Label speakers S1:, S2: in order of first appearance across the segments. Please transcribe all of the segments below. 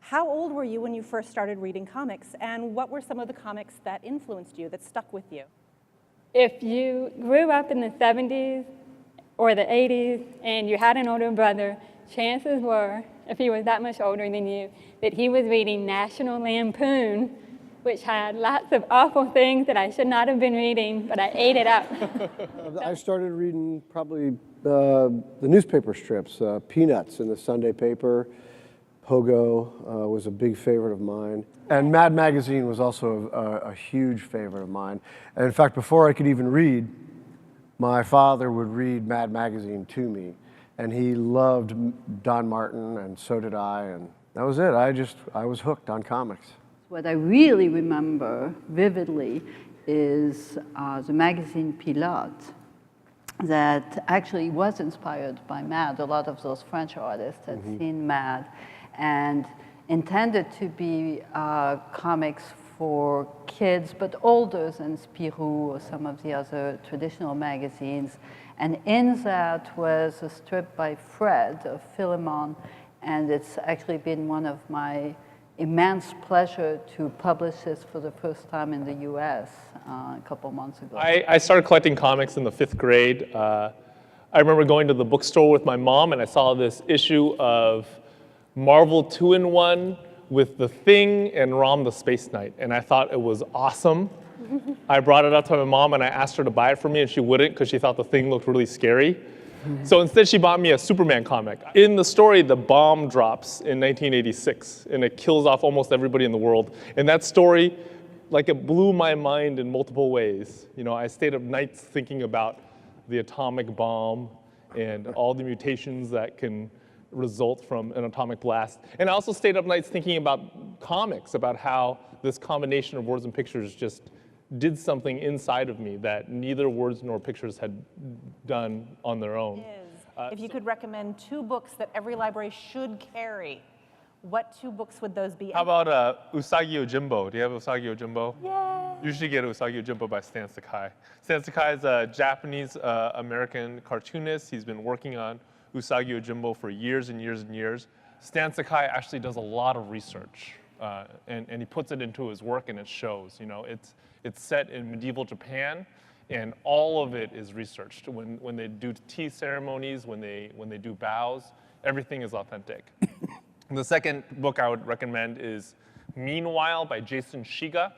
S1: How old were you when you first started reading comics, and what were some of the comics that influenced you, that stuck with you?
S2: If you grew up in the 70s or the 80s and you had an older brother, chances were, if he was that much older than you, that he was reading National Lampoon, which had lots of awful things that I should not have been reading, but I ate it up.
S3: I started reading probably the newspaper strips, Peanuts in the Sunday paper. Pogo was a big favorite of mine. And Mad Magazine was also a huge favorite of mine. And in fact, before I could even read, my father would read Mad Magazine to me. And he loved Don Martin, and so did I. And that was it. I was hooked on comics.
S4: What I really remember vividly is the magazine Pilote that actually was inspired by Mad. A lot of those French artists had seen Mad and intended to be comics for kids, but older than Spirou or some of the other traditional magazines. And in that was a strip by Fred of Philemon, and it's actually been one of my immense pleasure to publish this for the first time in the US a couple months ago.
S5: I started collecting comics in the 5th grade. I remember going to the bookstore with my mom, and I saw this issue of Marvel 2-in-1 with The Thing and Rom the Space Knight, and I thought it was awesome. I brought it up to my mom and I asked her to buy it for me, and she wouldn't because she thought the Thing looked really scary. So instead she bought me a Superman comic. In the story, the bomb drops in 1986 and it kills off almost everybody in the world. And that story, like, it blew my mind in multiple ways. You know, I stayed up nights thinking about the atomic bomb and all the mutations that can result from an atomic blast. And I also stayed up nights thinking about comics, about how this combination of words and pictures just did something inside of me that neither words nor pictures had done on their own.
S1: If you could recommend 2 books that every library should carry, what 2 books would those be?
S5: How about Usagi Yojimbo? Do you have Usagi Yojimbo?
S1: Yeah.
S5: You should get Usagi Yojimbo by Stan Sakai. Stan Sakai is a Japanese-American cartoonist. He's been working on Usagi Yojimbo for years and years and years. Stan Sakai actually does a lot of research, and he puts it into his work, and it shows. You know, it's set in medieval Japan, and all of it is researched. When they do tea ceremonies, when they do bows, everything is authentic. The second book I would recommend is Meanwhile by Jason Shiga.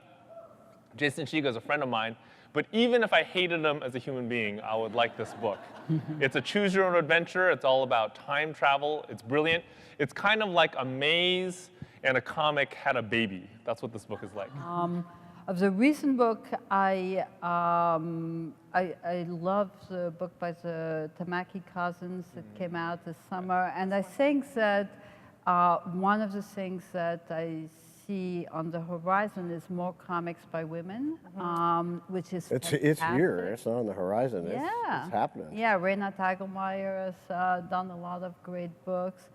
S5: Jason Shiga is a friend of mine, but even if I hated him as a human being, I would like this book. It's a choose your own adventure. It's all about time travel. It's brilliant. It's kind of like a maze and a comic had a baby. That's what this book is like.
S4: Of the recent book, I love the book by the Tamaki cousins that came out this summer, and I think that one of the things that I see on the horizon is more comics by women, which is fantastic.
S3: It's here. It's not on the horizon.
S4: Yeah.
S3: It's happening.
S4: Yeah, Raina Tagelmeier has done a lot of great books.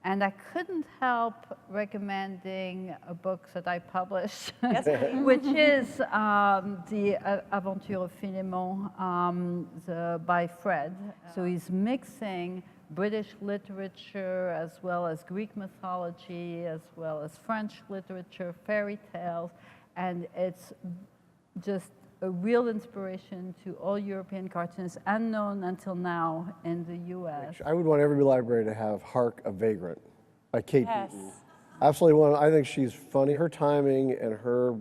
S4: And I couldn't help recommending a book that I published, which is the Aventure of Philemon by Fred. So he's mixing British literature as well as Greek mythology, as well as French literature, fairy tales, and it's just a real inspiration to all European cartoonists, unknown until now in the US.
S3: I would want every library to have Hark a Vagrant by Kate Beaton. Absolutely one. I think she's funny. Her timing and her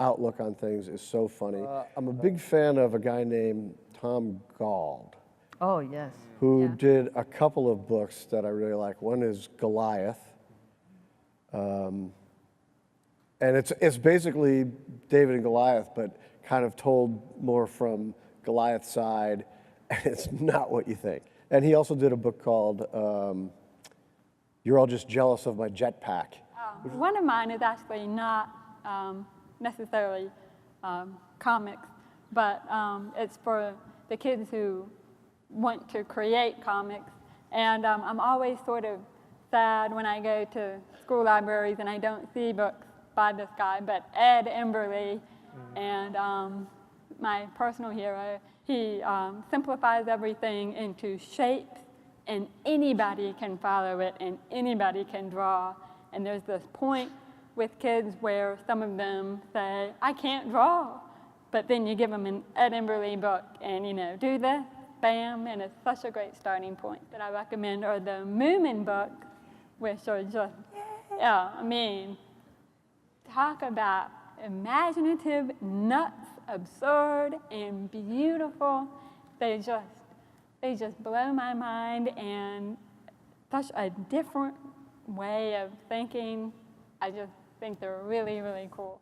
S3: outlook on things is so funny. I'm a big fan of a guy named Tom Gauld.
S4: Oh, yes.
S3: Who did a couple of books that I really like. One is Goliath. And it's basically David and Goliath, but kind of told more from Goliath's side, and it's not what you think. And he also did a book called You're All Just Jealous of My Jetpack.
S2: One of mine is actually not necessarily comics, but it's for the kids who want to create comics. And I'm always sort of sad when I go to school libraries and I don't see books by this guy, but Ed Emberley, and my personal hero, he simplifies everything into shapes, and anybody can follow it, and anybody can draw. And there's this point with kids where some of them say, I can't draw. But then you give them an Ed Emberley book and, do this, bam, and it's such a great starting point that I recommend. Or the Moomin book, which are just, talk about imaginative, nuts, absurd, and beautiful. They just blow my mind, and such a different way of thinking. I just think they're really, really cool.